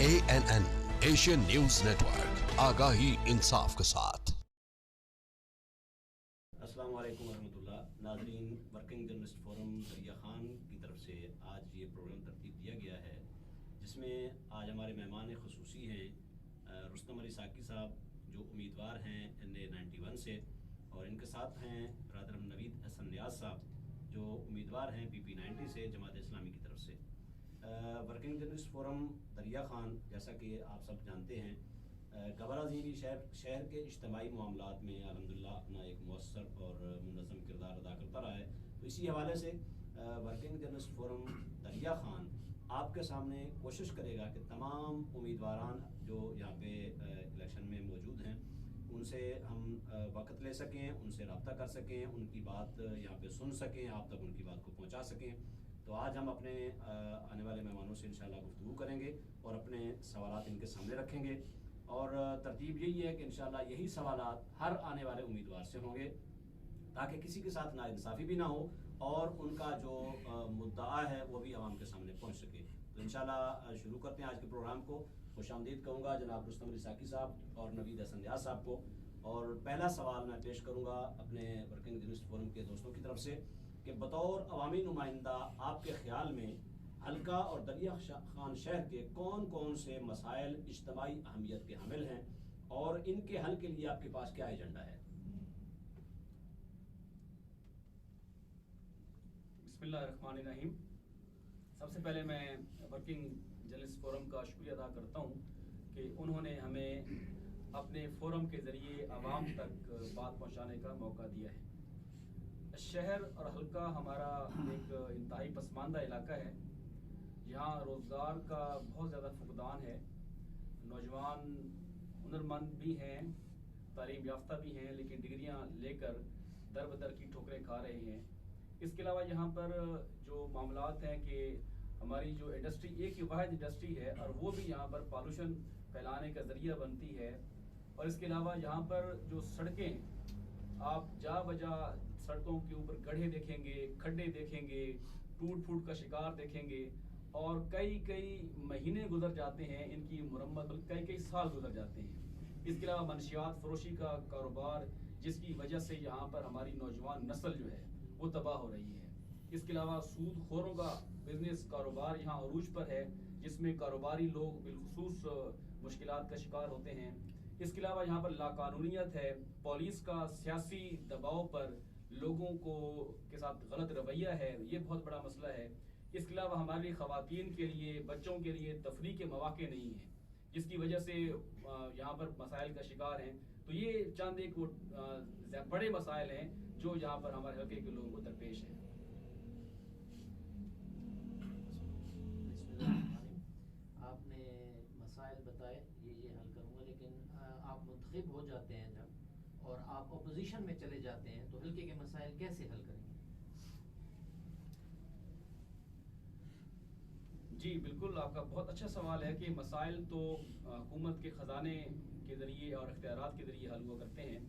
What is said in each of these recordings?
ANN Asian news network, आगाही इंसाफ के साथ। अस्सलाम वालेकुम वरहमतुल्लाह। नाज़रीन, वर्किंग जर्नलिस्ट फोरम दरिया खान की तरफ से आज ये प्रोग्राम तरतीब दिया गया है, जिसमें आज हमारे मेहमान ख़ुसूसी हैं रुस्तम अली साकी साहब, जो उम्मीदवार हैं NA-91 से, और इनके साथ हैं ब्रदर नवीद हसन नियाज साहब, जो उम्मीदवार हैं PP-90 से, जमात इस्लामी की तरफ से। वर्किंग जर्नलिस्ट फोरम दरिया खान, जैसा कि आप सब जानते हैं, गबराजीवी शहर के इज्तिमाई मामलात में अल्हम्दुलिल्लाह अपना एक मौसर और मुनज़्ज़म किरदार अदा करता रहा है। तो इसी हवाले से वर्किंग जर्नलिस्ट फोरम दरिया खान आपके सामने कोशिश करेगा कि तमाम उम्मीदवारान जो यहाँ पे इलेक्शन में मौजूद हैं, उनसे हम वक़्त ले सकें, उनसे रब्ता कर सकें, उनकी बात यहाँ पे सुन सकें, आप तक उनकी बात को पहुँचा सकें। तो आज हम अपने आने वाले मेहमानों से इंशाल्लाह गुफ्तगू करेंगे और अपने सवालात इनके सामने रखेंगे, और तरतीब यही है कि इंशाल्लाह यही सवालात हर आने वाले उम्मीदवार से होंगे, ताकि किसी के साथ नाइंसाफ़ी भी ना हो और उनका जो मुद्दा है वो भी आवाम के सामने पहुंच सके। तो इंशाल्लाह शुरू करते हैं आज के प्रोग्राम को। खुशामदीद कहूँगा जनाब रुस्तम अली साकी साहब और नवीद हसन नियाज साहब को। और पहला सवाल मैं पेश करूँगा अपने वर्किंग जर्नलिस्ट फोरम के दोस्तों की तरफ से कि बतौर अवामी नुमाइंदा आपके ख्याल में हल्का और दरिया खान शहर के कौन कौन से मसाइल इज्तिमाई अहमियत के हामिल हैं और इनके हल के लिए आपके पास क्या एजेंडा है? बिस्मिल्लाहिर्रहमानिर्रहीम। सबसे पहले मैं वर्किंग जर्नलिस्ट फोरम का शुक्रिया अदा करता हूँ कि उन्होंने हमें अपने फोरम के ज़रिए आवाम तक बात पहुँचाने का मौका दिया है। शहर और हल्का हमारा एक इंतहाई पसमानदा इलाका है। यहाँ रोज़गार का बहुत ज़्यादा फुकदान है। नौजवान हुनरमंद भी हैं, तालीम याफ्ता भी हैं, लेकिन डिग्रियाँ लेकर दर बदर की ठोकरें खा रहे हैं। इसके अलावा यहाँ पर जो मामलात हैं कि हमारी जो इंडस्ट्री एक ही वाहिद इंडस्ट्री है और वो भी यहाँ पर पॉल्यूशन फैलाने का ज़रिया बनती है। और इसके अलावा यहाँ पर जो सड़कें, आप जा बजा सड़कों के ऊपर गड्ढे देखेंगे, खड्डे देखेंगे, टूट फूट का शिकार देखेंगे, और कई कई महीने गुजर जाते हैं इनकी मुरम्मत, कई कई साल गुजर जाते हैं। इसके अलावा मनशियात फरोशी का कारोबार, जिसकी वजह से यहाँ पर हमारी नौजवान नस्ल जो है वो तबाह हो रही है। इसके अलावा सूद खोरों का बिजनेस कारोबार यहाँ अरूज पर है, जिसमें कारोबारी लोग बिलखुसूस मुश्किलात का शिकार होते हैं। इसके अलावा यहाँ पर लाकानूनियत है, पुलिस का सियासी दबाव पर लोगों को के साथ गलत रवैया है, ये बहुत बड़ा मसला है। इसके अलावा हमारी ख़वातीन के लिए, बच्चों के लिए तफरीह के मौके नहीं हैं, जिसकी वजह से यहाँ पर मसाइल का शिकार हैं। तो ये चंद एक वो बड़े मसाइल हैं जो यहाँ पर हमारे हल्के के लोगों को दरपेश हैं। आपने मसाइल बताए, ये हल करूँगा, लेकिन आप मुंतखब हो जाते हैं जब और आप अपोजिशन में चले जाते हैं तो हल्के के मसाइल कैसे हल करेंगे? जी बिल्कुल, आपका बहुत अच्छा सवाल है कि मसाइल तो हुकूमत के ख़जाने के ज़रिए और इख्तियारात के ज़रिए हल हुआ करते हैं।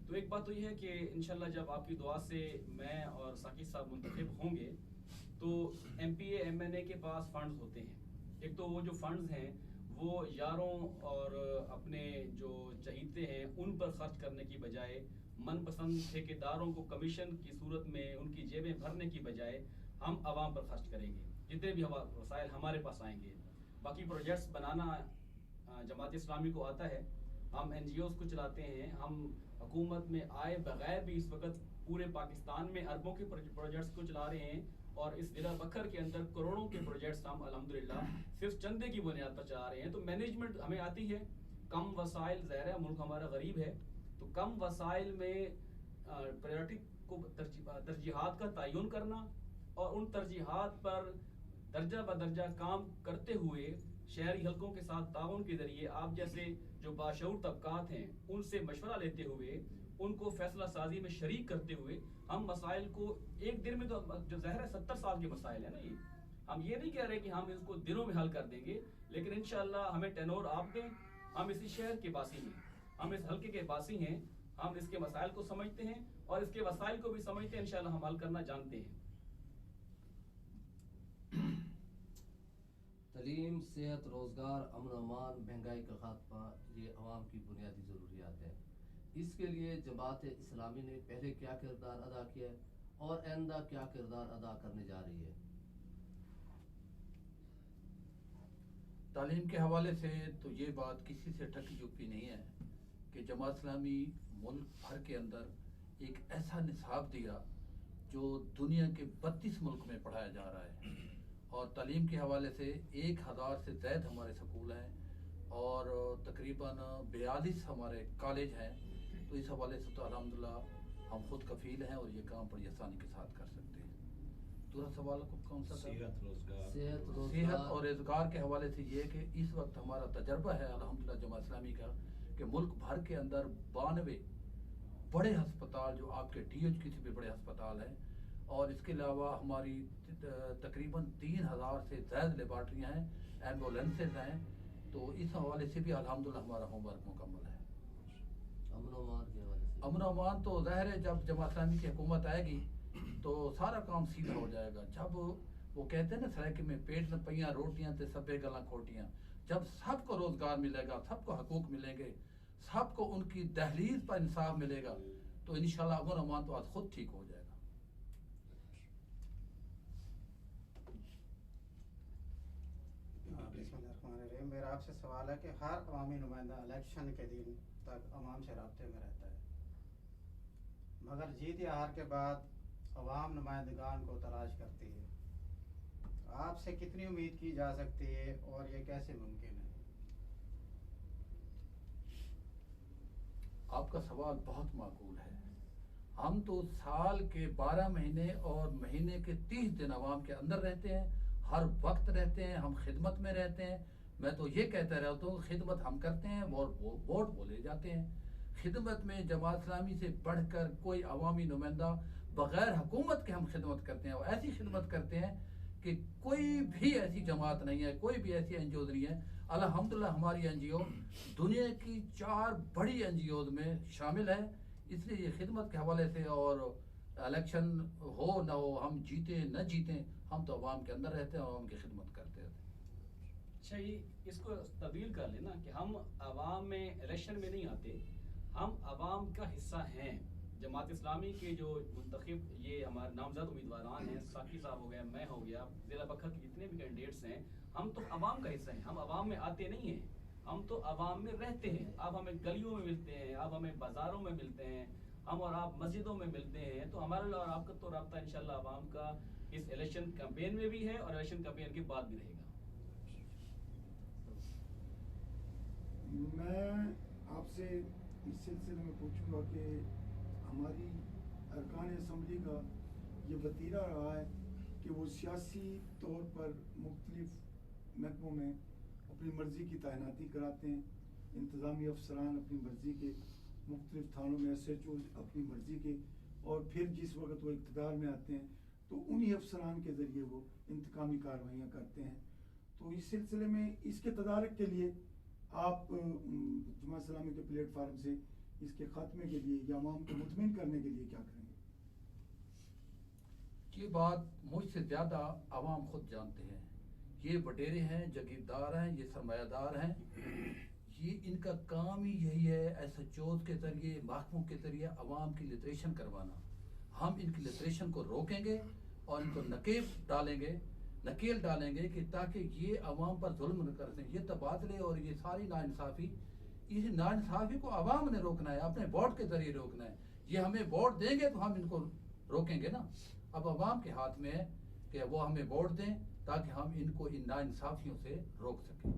तो एक बात तो ये है कि इंशाल्लाह जब आपकी दुआ से मैं और साकी साहब मुंतखब होंगे तो MPA MNA के पास फंड्स होते हैं। एक तो वो जो फंड्स हैं वो यारों और अपने जो चहीते हैं उन पर खर्च करने की बजाय मनपसंद ठेकेदारों को कमीशन की सूरत में उनकी जेबें भरने की बजाय हम आवाम पर खर्च करेंगे, जितने भी वसाइल हमारे पास आएंगे। बाकी प्रोजेक्ट्स बनाना जमात इस्लामी को आता है, हम NGOs को चलाते हैं, हम हुकूमत में आए बगैर भी इस वक्त पूरे पाकिस्तान में अरबों के प्रोजेक्ट्स को चला रहे हैं, और इस जिला बकर के अंदर करोड़ों के प्रोजेक्ट्स हम अल्हम्दुलिल्लाह सिर्फ चंदे की बुनियाद पर चला रहे हैं। तो मैनेजमेंट हमें आती है, कम वसाइल, ज़ाहिर है मुल्क हमारा गरीब है, तो कम वसाइल में प्रायोरिटी को तरजीहात का तयन करना और उन तरजीहात पर दर्जा बदर्जा काम करते हुए शहरी हलकों के साथ ताउन के जरिए आप जैसे जो बाशऊर तबकात हैं उनसे मशवरा लेते हुए, उनको फैसला साजी में शरीक करते हुए हम मसाइल को एक दिन में, तो जो ज़ाहिर है 70 साल के मसाइल है ना, ये हम ये नहीं कह रहे कि हम इसको दिनों में हल कर देंगे, लेकिन इंशाअल्लाह हमें टेनोर आप दें। हम इसी शहर के बासी हैं, हम इस हल्के के बासी हैं, हम इसके मसाइल को समझते हैं और इसके वसाइल को भी समझते हैं। इंशाअल्लाह हम हल करना जानते हैं। तलीम, सेहत, रोज़गार, अमन अमान, महंगाई का खात्मा, ये अवाम की बुनियादी ज़रूरियात हैं। इसके लिए जमात इस्लामी ने पहले क्या किरदार अदा किया है और आइंदा क्या किरदार अदा करने जा रही है? तालीम के हवाले से तो ये बात किसी से टकी झुकी नहीं है कि जमात इस्लामी मुल्क भर के अंदर एक ऐसा निसाब दिया जो दुनिया के 32 मुल्क में पढ़ाया जा रहा है। और तालीम के हवाले से 1000 से ज़्यादा हमारे स्कूल हैं और तकरीबन 42 हमारे कॉलेज हैं। तो इस हवाले से तो अल्हम्दुलिल्लाह हम खुद कफ़ील हैं और ये काम बड़ी आसानी के साथ कर सकते हैं। दूसरा सवाल आपको कौन सा था? सेहत, रोजगार। सेहत और रोजगार के हवाले से ये कि इस वक्त हमारा तजर्बा है अल्हम्दुलिल्लाह जमात इस्लामी का कि मुल्क भर के अंदर 92 बड़े हस्पताल, जो आपके DH भी बड़े हस्पताल हैं, और इसके अलावा हमारी तकरीबन 3000 से ज़्यादा लेबार्ट्रियाँ हैं, एम्बुलेंसेज हैं। तो इस हवाले से भी अल्हम्दुलिल्लाह हमारा होमवर्क मुकम्मल है। अमन और अमान के हवाले से? अमन अमान तो ज़ाहिर है जब जमात इस्लामी की हुकूमत आएगी तो सारा काम सीधा हो जाएगा। जब वो कहते हैं ना सराय में पेट न पहियां रोटियां ते सबे गला खोटियां, जब सबको रोजगार मिलेगा, सबको हकूक मिलेंगे, सबको उनकी दहलीज पर इंसाफ मिलेगा, तो इंशाल्लाह अमन अमान तो आज खुद ठीक हो जाएगा। बिस्मिल्लाहिर्रहमानिर्रहीम। मेरा आपसे सवाल है कि हर अवामी नुमाइंदा इलेक्शन के दिन तक अवाम से राब्ते में रहता है, मगर जीत या हार के बाद अवाम नुमाइंदगान को तलाश करती है। आपसे कितनी उम्मीद की जा सकती है और ये कैसे मुमकिन है? आपका सवाल बहुत माकूल है। हम तो साल के 12 महीने और महीने के 30 दिन अवाम के अंदर रहते हैं, हर वक्त रहते हैं, हम खिदमत में रहते हैं। मैं तो ये कहता रहता हूँ खिदमत हम करते हैं और वोट बोले जाते हैं। खिदमत में जमात इस्लामी से बढ़कर कोई अवामी नुमाइंदा बग़ैर हुकूमत के हम खिदमत करते हैं, और ऐसी खिदमत करते हैं कि कोई भी ऐसी जमात नहीं है, कोई भी ऐसी NGO नहीं है। अल्हम्दुलिल्लाह हमारी NGO दुनिया की 4 बड़ी NGOs में शामिल है। इसलिए ये खिदमत के हवाले से और इलेक्शन हो ना हो, हम जीते न जीते, हम तो अवाम के अंदर रहते हैं और अवाम की खिदमत करते हैं। अच्छा, ये इसको तब्दील कर लेना कि हम अवाम में इलेक्शन में नहीं आते, हम अवाम का हिस्सा हैं। जमात इस्लामी के जो मुंतखब ये हमारे नामजद उम्मीदवारान हैं, साकी साहब हो गया, मैं हो गया, ज़िला बखर के जितने भी कैंडिडेट्स हैं, हम तो अवाम का हिस्सा हैं। हम अवाम में आते नहीं हैं, हम तो अवाम में रहते हैं। आप हमें गलियों में मिलते हैं, आप हमें बाज़ारों में मिलते हैं, हम और आप मस्जिदों में मिलते हैं। तो हमारा और आपका तो रब्ता इंशाल्लाह अवाम का इस इलेक्शन कैंपेन में भी है और इलेक्शन कैंपेन के बाद भी रहेगा। मैं आपसे इस सिलसिले में पूछूंगा कि हमारी अरकान असम्बली का ये वतीरा रहा है कि वो सियासी तौर पर मुख्तलिफ महकमों में अपनी मर्ज़ी की तैनाती कराते हैं। इंतज़ामी अफसरान अपनी मर्ज़ी के, मुख्तलिफ थानों में SHOs अपनी मर्ज़ी के, और फिर जिस वक्त वो इक़्तिदार में आते हैं तो उन्हीं अफसरान के ज़रिए वो इंतकामी कार्रवाइयाँ करते हैं। तो इस सिलसिले में इसके तदारक के लिए आप जमात इस्लामी के प्लेटफार्म से इसके खात्मे के लिए या अवाम को मुतमिन करने के लिए क्या करेंगे? ये बात मुझसे ज़्यादा अवाम खुद जानते हैं। ये वडेरे हैं, जागीरदार हैं, ये सरमायादार हैं। ये इनका काम ही यही है SHOs के ज़रिए, महकमों के ज़रिए अवाम की लिटरेशन करवाना। हम इनकी लिटरेशन को रोकेंगे और इनको नकेल डालेंगे कि ताकि ये अवाम पर जुल्म न कर सकें। ये तबादले और ये सारी नाइंसाफ़ी, इस नाइंसाफ़ी को अवाम ने रोकना है, अपने वोट के ज़रिए रोकना है। ये हमें वोट देंगे तो हम इनको रोकेंगे ना। अब अवाम के हाथ में है कि वो हमें वोट दें ताकि हम इनको इन नाइंसाफ़ियों से रोक सकें।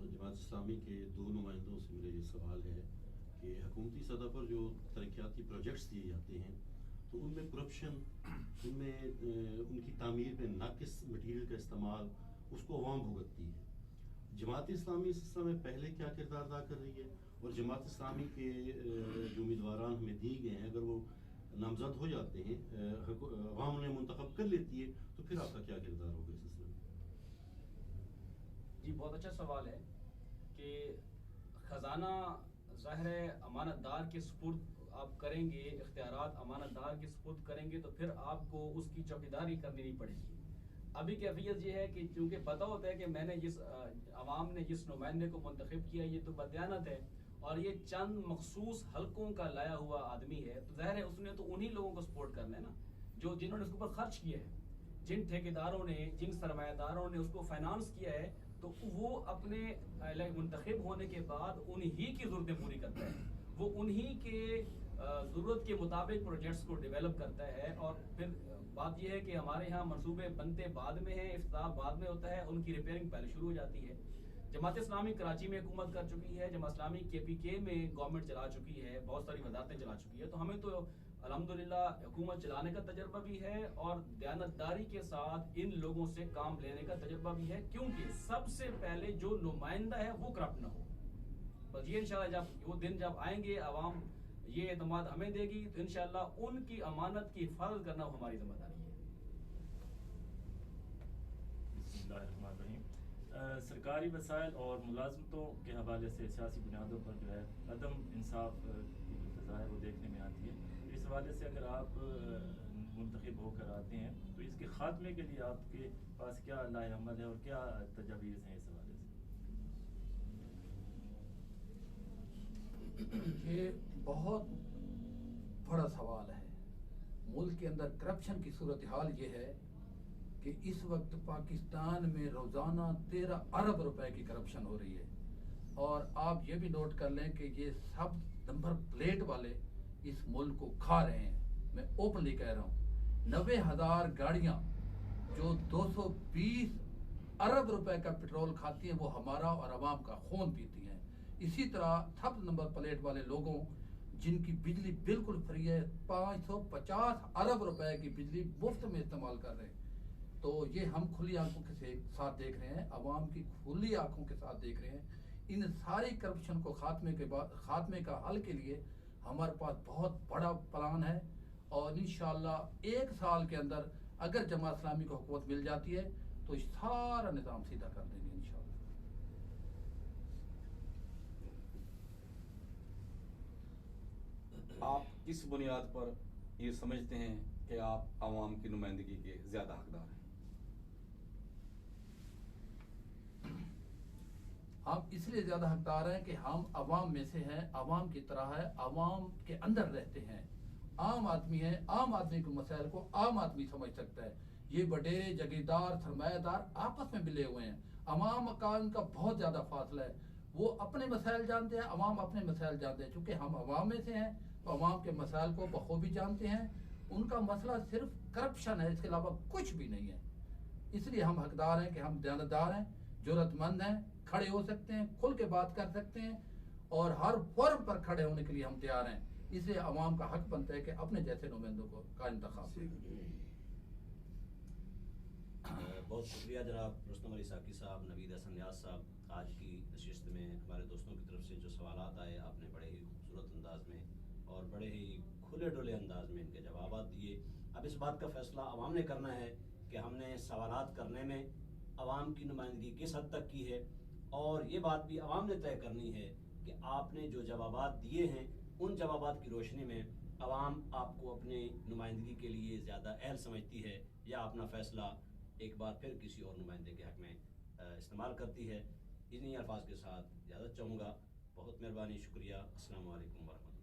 जमात इस्लामी के 2 नुमाइंदों से मेरा ये सवाल है कि हुकूमती सतह पर जो तरक्याती प्रोजेक्ट्स दिए जाते हैं तो उनमें करप्शन, उनमें उनकी तामीर में नाकिस मटीरियल का इस्तेमाल, उसको अवाम भुगतती है। जमात इस्लामी इस सिलसिले में पहले क्या किरदार अदा कर रही है, और जमात इस्लामी के जो उम्मीदवारान हमें दिए गए हैं अगर वो नामजद हो जाते हैं, अवाम उन्हें मुंतखब कर लेती है, तो फिर आपका क्या किरदार होगा इस सिलसिले में? जी, बहुत अच्छा सवाल है कि ख़जाना ज़ाहिर है अमानतदार के सुपुर्द आप करेंगे, इख्तियारात अमानतदार के सुपुर्द करेंगे, तो फिर आपको उसकी चौकीदारी करनी नहीं पड़ेगी। अभी कैफियत ये है कि चूँकि पता होता है कि मैंने जिस आवाम ने जिस नुमाइंदे को मुंतखब किया ये तो बदयानत है और ये चंद मखसूस हलकों का लाया हुआ आदमी है, तो ज़ाहिर है उसने तो उन्हीं लोगों को सपोर्ट करना है ना जो जिन्होंने उसके ऊपर खर्च किया है, जिन ठेकेदारों ने, जिन सरमायादारों ने उसको फाइनेंस किया है, तो वो अपने मुंतखब होने के बाद उन्हीं की ज़रूरतें पूरी करता है, वो उन्हीं के ज़रूरत के मुताबिक प्रोजेक्ट्स को डेवलप करता है। और फिर बात यह है कि हमारे यहाँ मंसूबे बनते बाद में हैं, इफ्ताह बाद में होता है, उनकी रिपेयरिंग पहले शुरू हो जाती है। जमात इस्लामी कराची में हुकूमत कर चुकी है, जमात इस्लामी KPK में गवर्नमेंट चला चुकी है, बहुत सारी वजारतें चला चुकी है, तो हमें तो अल्हम्दुलिल्लाह हुकूमत चलाने का तजर्बा भी है और दयानतदारी के साथ इन लोगों से काम लेने का तजर्बा भी है, क्योंकि सबसे पहले जो नुमाइंदा है वो करप्ट ना हो। बस ये इंशाल्लाह जब वो दिन जब आएंगे, आवाम ये एतमाद हमें देगी, तो इंशाल्लाह उनकी अमानत की हिफाजत करना हमारी जिम्मेदारी है। बिस्मिल्लाहिर्रहमानिर्रहीम। सरकारी वसाइल और मुलाजमतों के हवाले से सियासी बुनियादों पर जो है अदम इंसाफ की जो सज़ा है वो देखने में आती है। तो इस हवाले से अगर आप मुंतखब होकर आते हैं तो इसके खात्मे के लिए आपके पास क्या लाए अमल है और क्या तजावीज़ हैं इस हवाले से? ये बहुत बड़ा सवाल है। मुल्क के अंदर करप्शन की सूरत हाल ये है कि इस वक्त पाकिस्तान में रोज़ाना 13 अरब रुपए की करप्शन हो रही है। और आप ये भी नोट कर लें कि ये सब नंबर प्लेट वाले इस मुल्क को खा रहे हैं। मैं ओपनली कह रहा हूँ, 90,000 गाड़ियाँ जो 220 अरब रुपए का पेट्रोल खाती हैं वो हमारा और अवाम का खून पीती हैं। इसी तरह थप नंबर प्लेट वाले लोगों जिनकी बिजली बिल्कुल फ्री है, 550 अरब रुपए की बिजली मुफ्त में इस्तेमाल कर रहे हैं। तो ये हम खुली आंखों के साथ देख रहे हैं, अवाम की खुली आंखों के साथ देख रहे हैं। इन सारी करप्शन को खात्मे का हल के लिए हमारे पास बहुत बड़ा प्लान है और इंशाअल्लाह 1 साल के अंदर अगर जमात इस्लामी को हुकूमत मिल जाती है तो सारा निज़ाम सीधा कर देंगे इंशाअल्लाह। आप किस बुनियाद पर ये समझते हैं कि आप आवाम की नुमाइंदगी के ज़्यादा हकदार हैं? हम इसलिए ज़्यादा हकदार हैं कि हम अवाम में से हैं, अवाम की तरह है, अवाम के अंदर रहते हैं, आम आदमी है, आम आदमी के मसाइल को आम आदमी समझ सकता है। ये बडेरे जगीरदार सरमायादार आपस में मिले हुए हैं, अवाम का उनका बहुत ज़्यादा फासला है। वो अपने मसाइल जानते हैं, अवाम अपने मसाइल जानते हैं। चूँकि हम अवाम में से हैं तो अवाम के मसाइल को बखूबी जानते हैं। उनका मसला सिर्फ करप्शन है, इसके अलावा कुछ भी नहीं है। इसलिए हम हकदार हैं कि हम दयानतदार हैं, जरूरतमंद हैं, खड़े हो सकते हैं, खुल के बात कर सकते हैं और हर फॉर्म पर खड़े होने के लिए हम तैयार हैं। इसलिए अवाम का हक बनता है कि अपने जैसे नुमाइंदों का इंतखाब करें। बहुत शुक्रिया जनाब रुस्तम अली साकी साहब, नवीद हसन नियाज साहब। आज की नशिस्त में हमारे दोस्तों की तरफ से जो सवालात आए, आपने बड़े ही खूबसूरत अंदाज में और बड़े ही खुले डुले अंदाज में इनके जवाब दिए। अब इस बात का फैसला अवाम ने करना है कि हमने सवालात करने में अवाम की नुमाइंदगी किस हद तक की है, और ये बात भी अवाम ने तय करनी है कि आपने जो जवाबात दिए हैं उन जवाबात की रोशनी में अवाम आपको अपने नुमाइंदगी के लिए ज़्यादा अहल समझती है या अपना फ़ैसला एक बार फिर किसी और नुमाइंदे के हक़ में इस्तेमाल करती है। इन्हीं अल्फाज के साथ इजाज़त चाहूँगा। बहुत मेहरबानी, शुक्रिया। अस्सलामु अलैकुम वरहमतुल्लाह।